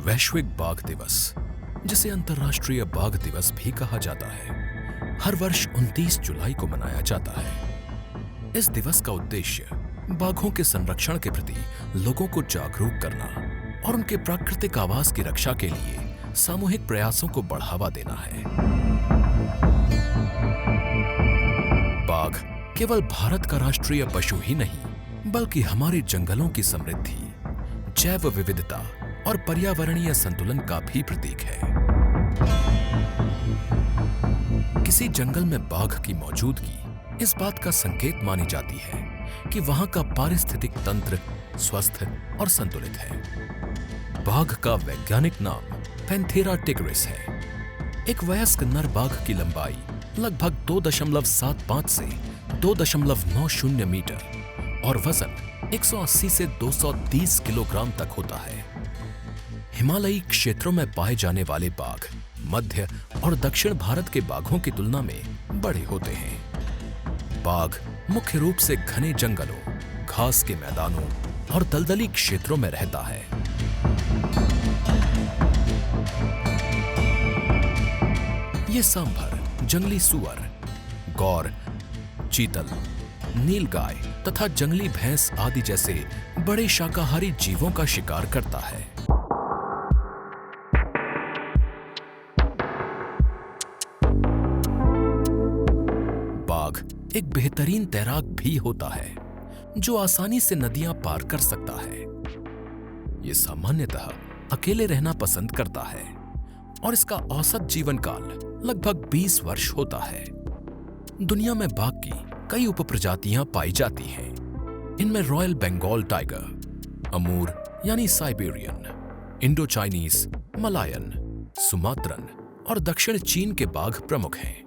वैश्विक बाघ दिवस, जिसे अंतर्राष्ट्रीय बाघ दिवस भी कहा जाता है, हर वर्ष 29 जुलाई को मनाया जाता है। इस दिवस का उद्देश्य बाघों के संरक्षण के प्रति लोगों को जागरूक करना और उनके प्राकृतिक आवास की रक्षा के लिए सामूहिक प्रयासों को बढ़ावा देना है। बाघ केवल भारत का राष्ट्रीय पशु ही नहीं, बल्कि हमारे जंगलों की समृद्धि, जैव विविधता और पर्यावरणीय संतुलन का भी प्रतीक है। किसी जंगल में बाघ की मौजूदगी इस बात का संकेत मानी जाती है कि वहां का पारिस्थितिक तंत्र स्वस्थ और संतुलित है। बाघ का वैज्ञानिक नाम पैंथेरा टिग्रिस है। एक वयस्क नर बाघ की लंबाई लगभग 2.75 से 2.90 मीटर और वजन 180 से 230 किलोग्राम तक होता है। हिमालयी क्षेत्रों में पाए जाने वाले बाघ मध्य और दक्षिण भारत के बाघों की तुलना में बड़े होते हैं। बाघ मुख्य रूप से घने जंगलों, घास के मैदानों और दलदली क्षेत्रों में रहता है। ये सांभर, जंगली सुअर, गौर, चीतल, नीलगाय तथा जंगली भैंस आदि जैसे बड़े शाकाहारी जीवों का शिकार करता है। बाघ एक बेहतरीन तैराक भी होता है, जो आसानी से नदियां पार कर सकता है। ये सामान्यतः अकेले रहना पसंद करता है और इसका औसत जीवन काल लगभग 20 वर्ष होता है। दुनिया में बाघ की कई उपप्रजातियां पाई जाती हैं। इनमें रॉयल बंगाल टाइगर, अमूर यानी Siberian, Indo Chinese, Malayan, Sumatran और दक्षिण चीन के बाघ प्रमुख हैं।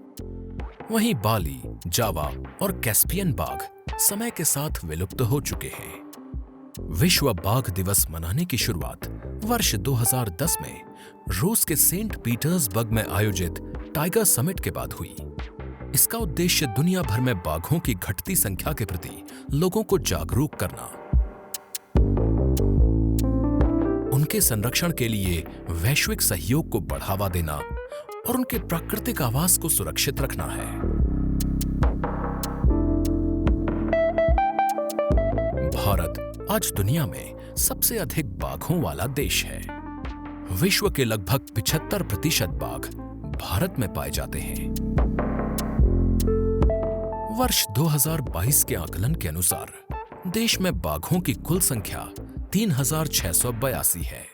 वहीं बाली, जावा और कैस्पियन बाघ समय के साथ विलुप्त हो चुके हैं। विश्व बाघ दिवस मनाने की शुरुआत वर्ष 2010 में रूस के सेंट पीटर्सबर्ग में आयोजित टाइगर समिट के बाद हुई। इसका उद्देश्य दुनिया भर में बाघों की घटती संख्या के प्रति लोगों को जागरूक करना, उनके संरक्षण के लिए वैश्विक सहयोग को बढ़ावा देना और उनके प्राकृतिक आवास को सुरक्षित रखना है। भारत आज दुनिया में सबसे अधिक बाघों वाला देश है। विश्व के लगभग 75% बाघ भारत में पाए जाते हैं। वर्ष 2022 के आकलन के अनुसार देश में बाघों की कुल संख्या 3682 है।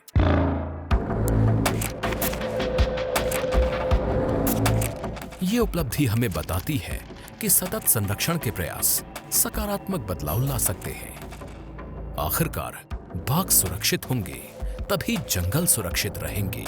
ये उपलब्धि हमें बताती है कि सतत संरक्षण के प्रयास सकारात्मक बदलाव ला सकते हैं। आखिरकार बाघ सुरक्षित होंगे तभी जंगल सुरक्षित रहेंगे।